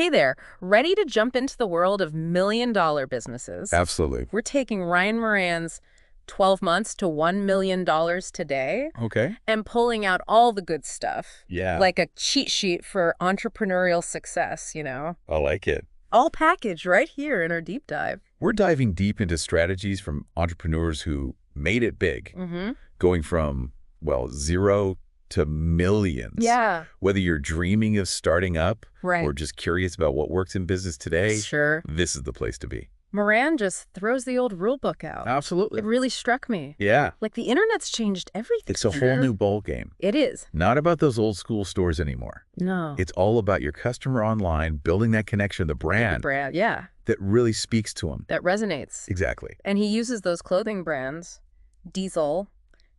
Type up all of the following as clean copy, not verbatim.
Hey there, ready to jump into the world of million-dollar businesses? Absolutely. We're taking Ryan Moran's 12 months to $1 million today Okay. and pulling out all the good stuff. Yeah. Like a cheat sheet for entrepreneurial success, you know? I like it. All packaged right here in our deep dive. We're diving deep into strategies from entrepreneurs who made it big, going from, well, zero to millions. Yeah. Whether you're dreaming of starting up Right. or just curious about what works in business today, Sure. this is the place to be. Moran just throws the old rule book out. Absolutely. It really struck me. Yeah. Like the internet's changed everything. It's a whole new ball game. It is. Not about those old school stores anymore. No. It's all about your customer online, building that connection, the brand Yeah. that really speaks to them. That resonates. Exactly. And he uses those clothing brands, Diesel,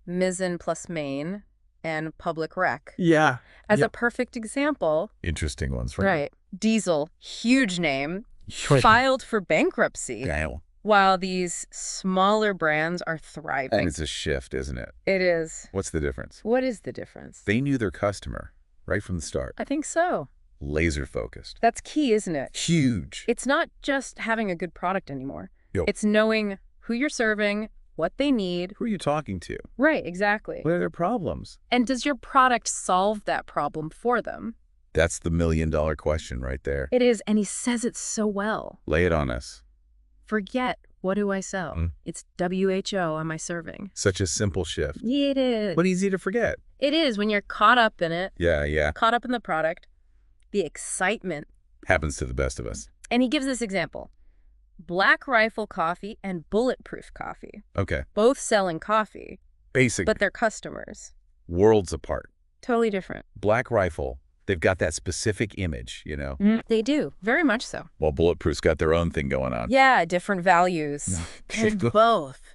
Mizzen plus Main, and Public Rec, Yeah. as a perfect example. Interesting ones, right? Right. Diesel, huge name, Right. filed for bankruptcy, Yeah. while these smaller brands are And thriving. it's a shift, isn't it? It is. What's the difference? What is the difference? They knew their customer right from the start. I think so. Laser focused. That's key, isn't it? Huge. It's not just having a good product anymore. Yo. It's knowing who you're serving, what they need. Who are you talking to? Right, exactly. What are their problems? And does your product solve that problem for them? That's the million-dollar question right there. It is, and he says it so well. Lay it on us. Forget, what do I sell? It's WHO am I serving? Such a simple shift, Yeah, it is. but easy to forget. It is when you're caught up in it, Yeah. caught up in the product, the excitement. Happens to the best of us. And he gives this example. Black Rifle Coffee and Bulletproof Coffee, Okay. both selling coffee, Basic. but they're customers. Worlds apart. Totally different. Black Rifle, they've got that specific image, you know? They do, very much so. While Bulletproof's got their own thing going on. Yeah, different values. And both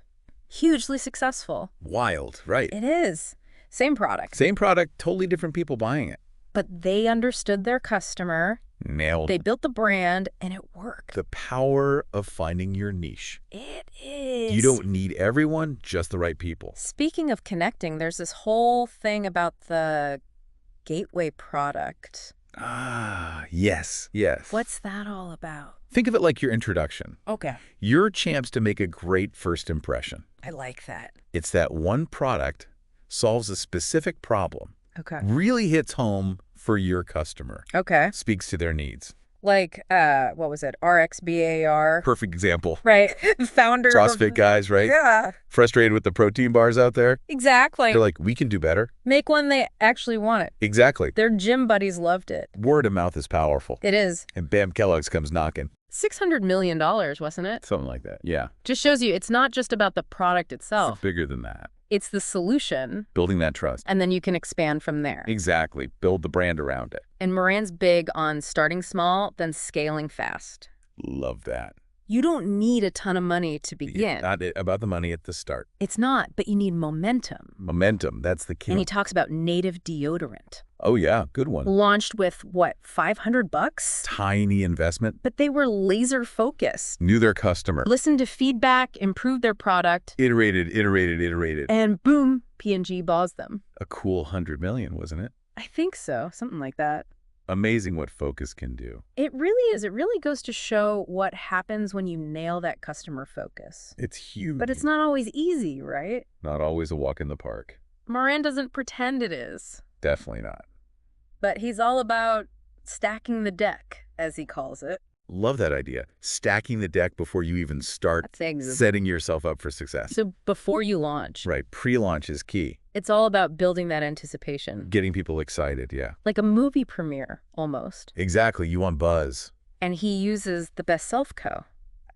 hugely successful. Wild, right? It is. Same product. Same product, totally different people buying it. But they understood their customer. Nailed They it. built the brand, and it worked. The power of finding your niche. It is. You don't need everyone, just the right people. Speaking of connecting, there's this whole thing about the gateway product. Ah, yes. What's that all about? Think of it like your introduction. Okay. Your chance to make a great first impression. I like that. It's that one product solves a specific problem, Okay. really hits home for your customer, Okay. speaks to their needs. Like, what was it? RXBAR. Perfect example. Right. Founder CrossFit of... guys, right? Yeah. Frustrated with the protein bars out there. Exactly. They're like, we can do better. Make one they actually want it. Exactly. Their gym buddies loved it. Word of mouth is powerful. It is. And bam, Kellogg's comes knocking. $600 million, wasn't it? Something like that. Yeah. Just shows you it's not just about the product itself. It's bigger than that. It's the solution, Building that trust. and then you can expand from there. Exactly. Build the brand around it. And Moran's big on starting small, then scaling fast. Love that. You don't need a ton of money to begin. Not about the money at the start. It's not, but you need momentum. Momentum, that's the key. And he talks about native deodorant. Oh, yeah. Good one. Launched with, what, $500? Tiny investment. But they were laser focused. Knew their customer. Listened to feedback, improved their product, Iterated. and boom, P&G buys them. A cool 100 million, wasn't it? I think so, something like that. Amazing what focus can do. It really is. It really goes to show what happens when you nail that customer focus. It's huge. But it's not always easy, right? Not always a walk in the park. Moran doesn't pretend it is. Definitely not. But he's all about stacking the deck, as he calls it. Love that idea. Stacking the deck before you even start That's exactly. setting yourself up for success. So before you launch, Right. Pre-launch is key. it's all about building that anticipation. Getting people excited, yeah. Like a movie premiere, almost. Exactly. You want buzz. And he uses the Best Self Co.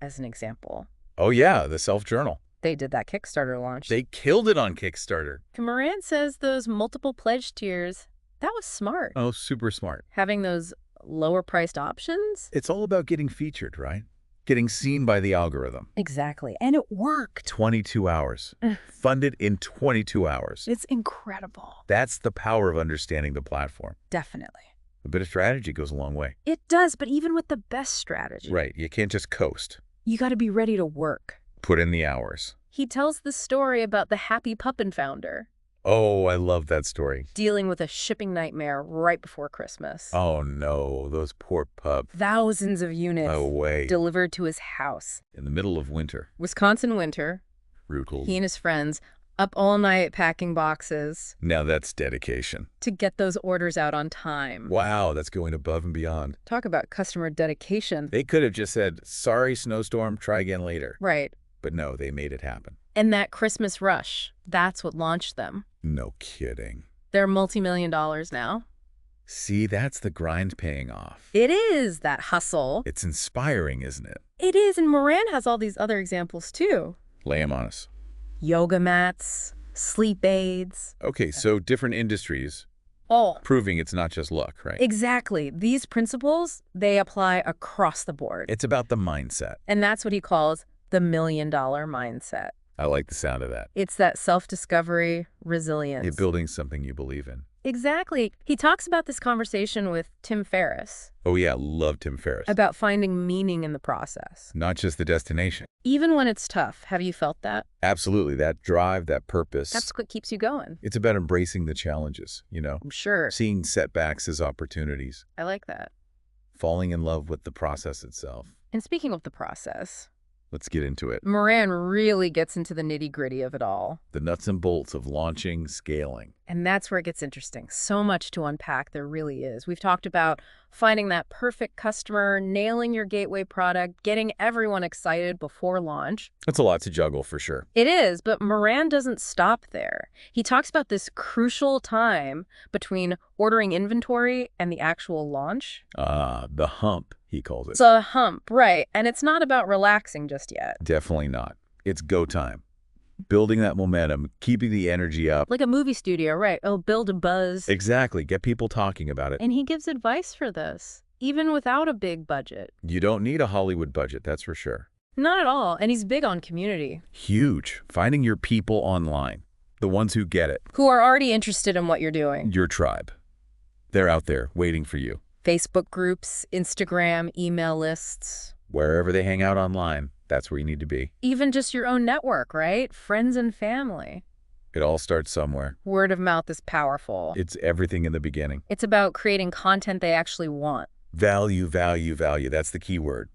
as an example. Oh, yeah. The self-journal. They did that Kickstarter launch. They killed it on Kickstarter. Moran says those multiple pledge tiers, that was smart. Oh, super smart. Having those lower priced options. It's all about getting featured, right? Getting seen by the algorithm. Exactly. And it worked. 22 hours. Funded in 22 hours. It's incredible. That's the power of understanding the platform. Definitely. A bit of strategy goes a long way. It does, but even with the best strategy, Right. You can't just coast. you got to be ready to work. Put in the hours. He tells the story about the Happy Puppin founder. Oh, I love that story. dealing with a shipping nightmare right before Christmas. Oh, no, those poor pups. Thousands of units No way. delivered to his house. In the middle of winter. Wisconsin winter. Brutal. He and his friends up all night packing boxes Now that's dedication. to get those orders out on time. Wow, that's going above and beyond. Talk about customer dedication. They could have just said, sorry, snowstorm, try again later. Right. But no, they made it happen. And that Christmas rush, that's what launched them. No kidding. They're multi-million dollars now. See, that's the grind paying off. It is that hustle. It's inspiring, isn't it? It is, and Moran has all these other examples too. Lay 'em on us. Yoga mats, sleep aids. Okay, so different industries, Oh, proving it's not just luck, right? exactly. These principles, they apply across the board. It's about the mindset. And that's what he calls the $1 million mindset. I like the sound of that. It's that self-discovery, resilience. You're building something you believe in. Exactly. He talks about this conversation with Tim Ferriss Oh yeah, love Tim Ferriss. about finding meaning in the process. Not just the destination. Even when it's tough, have you felt that? Absolutely, that drive, that purpose. That's what keeps you going. It's about embracing the challenges, I'm sure. seeing setbacks as opportunities, I like that. falling in love with the process itself. And speaking of the process, Let's get into it. Moran really gets into the nitty-gritty of it all. The nuts and bolts of launching, scaling. And that's where it gets interesting. So much to unpack, there really is. We've talked about finding that perfect customer, nailing your gateway product, getting everyone excited before launch. That's a lot to juggle for sure. It is, but Moran doesn't stop there. He talks about this crucial time between ordering inventory and the actual launch. The hump, he calls it. It's a hump, right. And it's not about relaxing just yet. Definitely not. It's go time. Building that momentum, keeping the energy up. Like a movie studio, right? Oh, build a buzz. Exactly. Get people talking about it. And he gives advice for this, even without a big budget. You don't need a Hollywood budget, that's for sure. Not at all. And he's big on community, Huge. Finding your people online. The ones who get it. who are already interested in what you're doing. Your tribe. They're out there waiting for you. Facebook groups, Instagram, email lists. Wherever they hang out online, that's where you need to be. Even just your own network, right? Friends and family. It all starts somewhere. Word of mouth is powerful. It's everything in the beginning. It's about creating content they actually want. Value, value, value. That's the key word.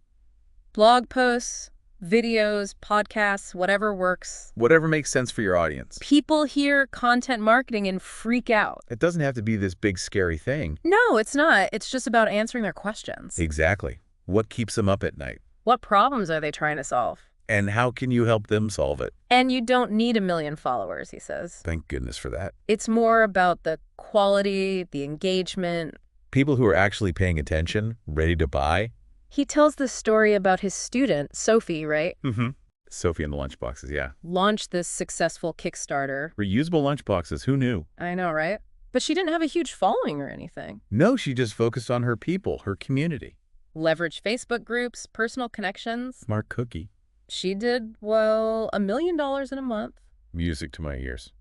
Blog posts, videos, podcasts, whatever works. Whatever makes sense for your audience. People hear content marketing and freak out. It doesn't have to be this big, scary thing. No, it's not. It's just about answering their questions. Exactly. What keeps them up at night? What problems are they trying to solve? And how can you help them solve it? And you don't need 1 million followers, he says. Thank goodness for that. It's more about the quality, the engagement. People who are actually paying attention, ready to buy. He tells the story about his student, Sophie, right? Mm-hmm. Sophie and the lunchboxes, yeah. Launched this successful Kickstarter. Reusable lunchboxes, who knew? I know, right? But she didn't have a huge following or anything. No, she just focused on her people, her community. Leveraged Facebook groups, personal connections. Smart cookie. She did, well, $1 million in a month. Music to my ears.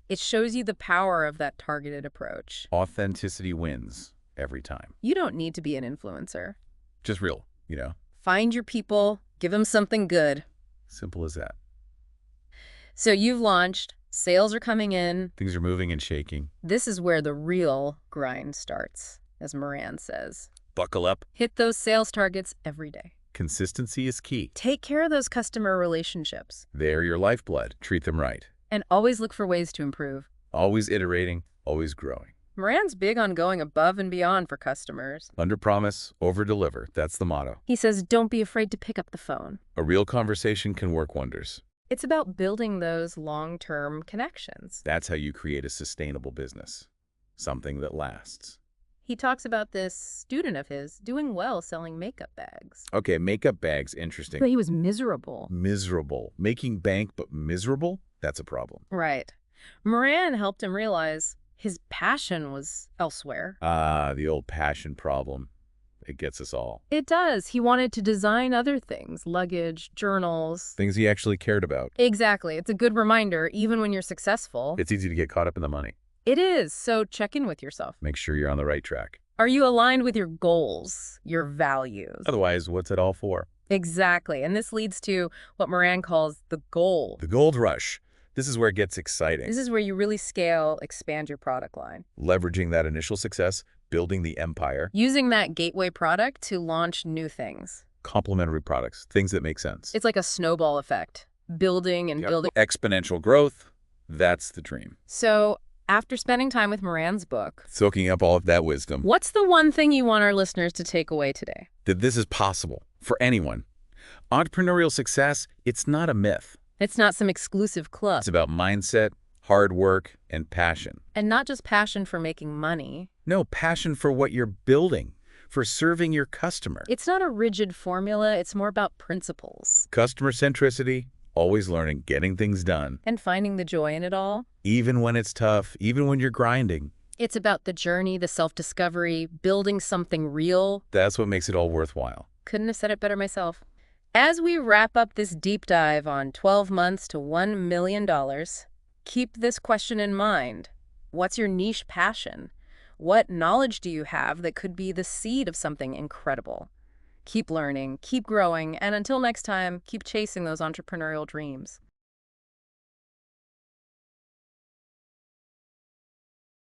It shows you the power of that targeted approach. Authenticity wins every time. You don't need to be an influencer. Just real, Find your people, give them something good. Simple as that. So you've launched, sales are coming in. Things are moving and shaking. This is where the real grind starts, as Moran says. Buckle up. Hit those sales targets every day. Consistency is key. Take care of those customer relationships. They're your lifeblood. Treat them right. And always look for ways to improve. Always iterating, always growing. Moran's big on going above and beyond for customers. Under promise, over deliver. That's the motto. He says, don't be afraid to pick up the phone. A real conversation can work wonders. It's about building those long-term connections. That's how you create a sustainable business. Something that lasts. He talks about this student of his doing well selling makeup bags. Okay, makeup bags, interesting. But he was miserable. Miserable. Making bank but miserable? That's a problem. Right. Moran helped him realize his passion was elsewhere. The old passion problem. It gets us all. It does. He wanted to design other things, luggage, journals. Things he actually cared about. Exactly. It's a good reminder, even when you're successful. It's easy to get caught up in the money. It is. So check in with yourself. Make sure you're on the right track. Are you aligned with your goals, your values? Otherwise, what's it all for? Exactly. And this leads to what Moran calls the gold. The gold rush. This is where it gets exciting. This is where you really scale, expand your product line. Leveraging that initial success, building the empire, Using that gateway product to launch new things. complementary products, things that make sense. It's like a snowball effect, building and building. Exponential growth, that's the dream. So, after spending time with Moran's book, Soaking up all of that wisdom, what's the one thing you want our listeners to take away today? that this is possible for anyone. Entrepreneurial success, it's not a myth. It's not some exclusive club. It's about mindset, hard work, and passion. And not just passion for making money. No, passion for what you're building, for serving your customer. It's not a rigid formula. It's more about principles. Customer centricity, always learning, getting things done. And finding the joy in it all. Even when it's tough, even when you're grinding. It's about the journey, the self-discovery, building something real. That's what makes it all worthwhile. Couldn't have said it better myself. As we wrap up this deep dive on 12 months to $1 million, keep this question in mind. What's your niche passion? What knowledge do you have that could be the seed of something incredible? Keep learning, keep growing, and until next time, keep chasing those entrepreneurial dreams.